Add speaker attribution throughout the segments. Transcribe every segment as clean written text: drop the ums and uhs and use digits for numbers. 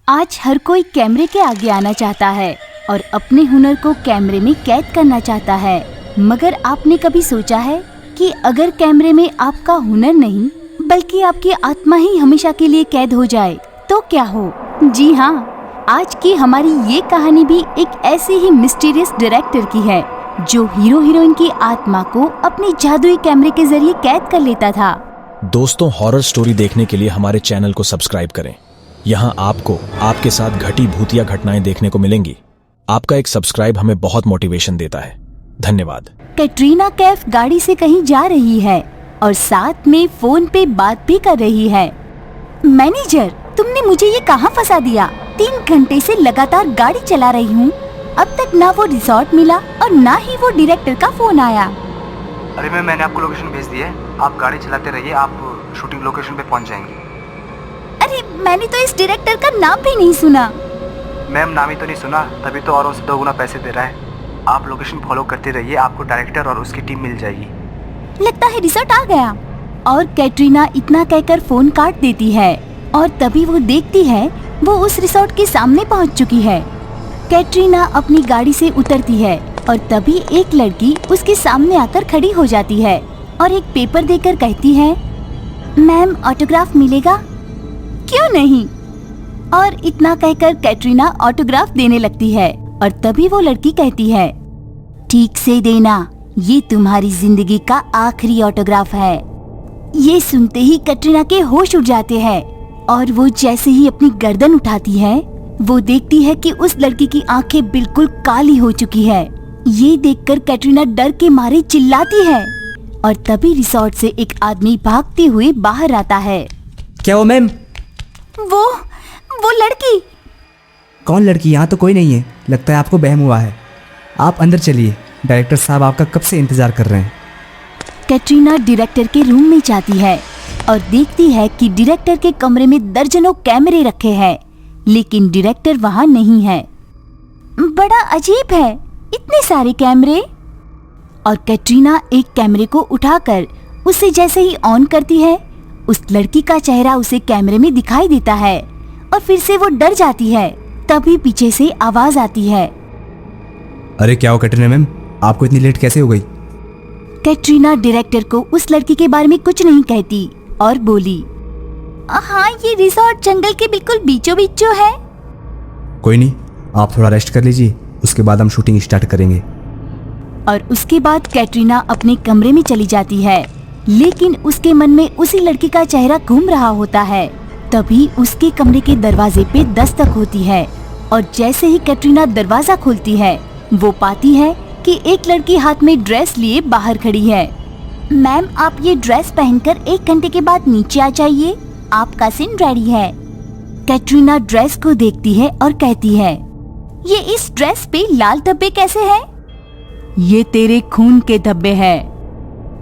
Speaker 1: आज हर कोई कैमरे के आगे आना चाहता है और अपने हुनर को कैमरे में कैद करना चाहता है। मगर आपने कभी सोचा है कि अगर कैमरे में आपका हुनर नहीं बल्कि आपकी आत्मा ही हमेशा के लिए कैद हो जाए तो क्या हो? जी हाँ, आज की हमारी ये कहानी भी एक ऐसे ही मिस्टीरियस डायरेक्टर की है जो हीरो हीरोइन की आत्मा को अपने जादुई कैमरे के जरिए कैद कर लेता था।
Speaker 2: दोस्तों, हॉरर स्टोरी देखने के लिए हमारे चैनल को सब्सक्राइब करें। यहाँ आपको आपके साथ घटी भूतिया घटनाएं देखने को मिलेंगी। आपका एक सब्सक्राइब हमें बहुत मोटिवेशन देता है। धन्यवाद।
Speaker 1: कैटरीना कैफ गाड़ी से कहीं जा रही है और साथ में फोन पे बात भी कर रही है। मैनेजर, तुमने मुझे ये कहाँ फंसा दिया? 3 घंटे से लगातार गाड़ी चला रही हूँ, अब तक ना वो रिसोर्ट मिला और ना ही वो डायरेक्टर का फोन आया।
Speaker 3: अरे मैंने आपको लोकेशन भेज दी है, आप गाड़ी चलाते रहिए, आप शूटिंग लोकेशन पे पहुंच जाएंगे।
Speaker 1: अरे मैंने तो इस डायरेक्टर का नाम भी नहीं सुना।
Speaker 3: मैम, नाम ही तो नहीं सुना, तभी तो औरों से 2 गुना पैसे दे रहा है। आप लोकेशन फॉलो करते रहिए, आपको डायरेक्टर और उसकी टीम मिल जाएगी।
Speaker 1: लगता है रिसोर्ट आ गया। और कैटरीना इतना कहकर फोन काट देती है और तभी वो देखती है वो उस रिसोर्ट के सामने पहुंच चुकी है। कैटरीना अपनी गाड़ी से उतरती है और तभी एक लड़की उसके सामने आकर खड़ी हो जाती है और एक पेपर देकर कहती है, मैम ऑटोग्राफ मिलेगा? क्यों नहीं? और इतना कहकर कैटरीना ऑटोग्राफ देने लगती है और तभी वो लड़की कहती है, ठीक से देना, ये तुम्हारी जिंदगी का आखिरी ऑटोग्राफ है। ये सुनते ही कैटरीना के होश उड़ जाते हैं और वो जैसे ही अपनी गर्दन उठाती है वो देखती है कि उस लड़की की आंखें बिल्कुल काली हो चुकी है। ये देखकर कैटरीना डर के मारे चिल्लाती है और तभी रिसोर्ट से एक आदमी भागते हुए बाहर आता है।
Speaker 4: क्या हो मैम?
Speaker 1: वो लड़की।
Speaker 4: कौन लड़की? यहाँ तो कोई नहीं है, लगता है आपको बहम हुआ है। आप अंदर चलिए, डायरेक्टर साहब आपका कब से इंतजार कर रहे हैं।
Speaker 1: कैटरीना डायरेक्टर के रूम में जाती है और देखती है कि डायरेक्टर के कमरे में दर्जनों कैमरे रखे हैं, लेकिन डायरेक्टर वहाँ नहीं है। बड़ा अजीब है, इतने सारे कैमरे। और कैटरीना एक कैमरे को उठाकर उसे जैसे ही ऑन करती है उस लड़की का चेहरा उसे कैमरे में दिखाई देता है और फिर से वो डर जाती है। तभी पीछे से आवाज आती है,
Speaker 4: अरे क्या हो कैटरीना मैम, आपको इतनी लेट कैसे हो गई?
Speaker 1: कैटरीना डायरेक्टर को उस लड़की के बारे में कुछ नहीं कहती और बोली, हाँ ये रिसोर्ट जंगल के बिल्कुल बीचों बीच है।
Speaker 4: कोई नहीं, आप थोड़ा रेस्ट कर लीजिए, उसके बाद हम शूटिंग स्टार्ट करेंगे।
Speaker 1: और उसके बाद कैटरीना अपने कमरे में चली जाती है, लेकिन उसके मन में उसी लड़की का चेहरा घूम रहा होता है। तभी उसके कमरे के दरवाजे पे दस्तक होती है और जैसे ही कैटरीना दरवाजा खोलती है वो पाती है कि एक लड़की हाथ में ड्रेस लिए बाहर खड़ी है। मैम, आप ये ड्रेस पहनकर 1 घंटे के बाद नीचे आ जाइए, आपका सीन रेडी है। कैटरीना ड्रेस को देखती है और कहती है, ये इस ड्रेस पे लाल धब्बे कैसे हैं? ये तेरे खून के धब्बे हैं।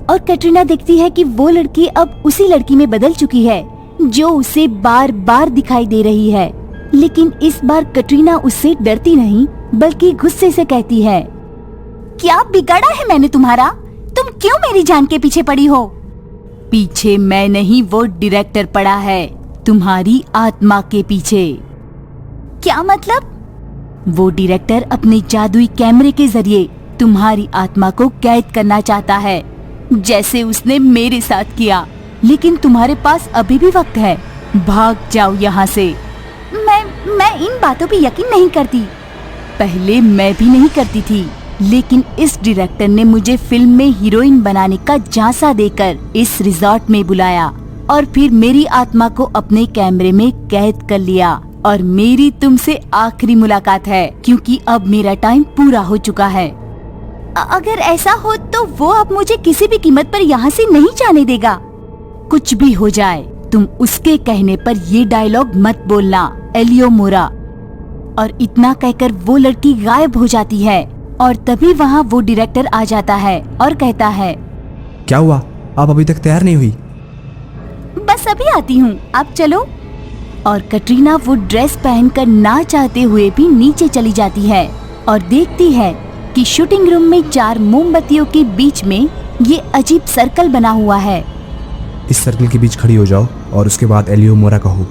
Speaker 1: और कैटरीना देखती है कि वो लड़की अब उसी लड़की में बदल चुकी है जो उसे बार बार दिखाई दे रही है। लेकिन इस बार कैटरीना उससे डरती नहीं बल्कि गुस्से से कहती है, क्या बिगाड़ा है मैंने तुम्हारा? तुम क्यों मेरी जान के पीछे पड़ी हो? पीछे मैं नहीं, वो डायरेक्टर पड़ा है तुम्हारी आत्मा के पीछे। क्या मतलब? वो डायरेक्टर अपने जादुई कैमरे के जरिए तुम्हारी आत्मा को कैद करना चाहता है, जैसे उसने मेरे साथ किया। लेकिन तुम्हारे पास अभी भी वक्त है, भाग जाओ यहाँ से। मैं इन बातों पे यकीन नहीं करती। पहले मैं भी नहीं करती थी, लेकिन इस डायरेक्टर ने मुझे फिल्म में हीरोइन बनाने का झांसा देकर इस रिसोर्ट में बुलाया और फिर मेरी आत्मा को अपने कैमरे में कैद कर लिया। और मेरी तुमसे आखिरी मुलाकात है क्योंकि अब मेरा टाइम पूरा हो चुका है। अगर ऐसा हो तो वो अब मुझे किसी भी कीमत पर यहाँ से नहीं जाने देगा। कुछ भी हो जाए, तुम उसके कहने पर ये डायलॉग मत बोलना, एलियो मोरा। और इतना कहकर वो लड़की गायब हो जाती है और तभी वहाँ वो डायरेक्टर आ जाता है और कहता है,
Speaker 4: क्या हुआ, आप अभी तक तैयार नहीं हुई?
Speaker 1: बस अभी आती हूँ, आप चलो। और कैटरीना वो ड्रेस पहनकर ना चाहते हुए भी नीचे चली जाती है और देखती है कि शूटिंग रूम में 4 मोमबत्तियों के बीच में ये अजीब सर्कल बना हुआ है।
Speaker 4: इस सर्कल के बीच खड़ी हो जाओ और उसके बाद एलियो मोरा कहो।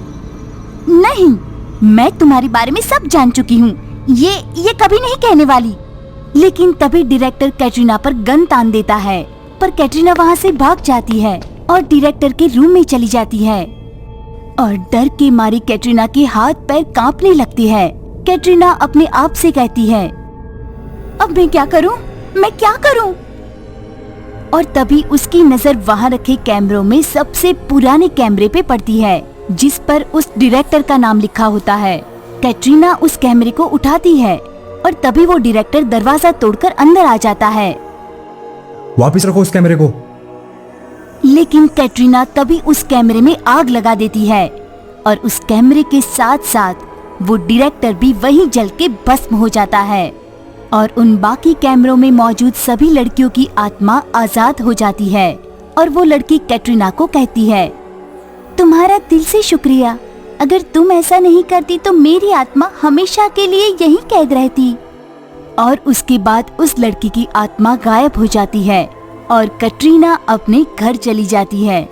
Speaker 1: नहीं, मैं तुम्हारे बारे में सब जान चुकी हूँ, ये कभी नहीं कहने वाली। लेकिन तभी डायरेक्टर कैटरीना पर गन तान देता है, पर कैटरीना वहाँ से भाग जाती है और डायरेक्टर के रूम में चली जाती है और डर के मारे कैटरीना के हाथ पैर कांपने लगते हैं। कैटरीना अपने आप से कहती है, अब मैं क्या करूं? मैं क्या करूं? और तभी उसकी नजर वहां रखे कैमरों में सबसे पुराने कैमरे पे पड़ती है, जिस पर उस डायरेक्टर का नाम लिखा होता है। कैटरीना उस कैमरे को उठाती है और तभी वो डायरेक्टर दरवाजा तोड़कर अंदर आ जाता है।
Speaker 4: वापस रखो उस कैमरे को।
Speaker 1: लेकिन कैटरीना तभी उस कैमरे में आग लगा देती है और उस कैमरे के साथ साथ वो डायरेक्टर भी वहीं जल के भस्म हो जाता है और उन बाकी कैमरों में मौजूद सभी लड़कियों की आत्मा आजाद हो जाती है। और वो लड़की कैटरीना को कहती है, तुम्हारा दिल से शुक्रिया, अगर तुम ऐसा नहीं करती तो मेरी आत्मा हमेशा के लिए यहीं कैद रहती। और उसके बाद उस लड़की की आत्मा गायब हो जाती है और कैटरीना अपने घर चली जाती है।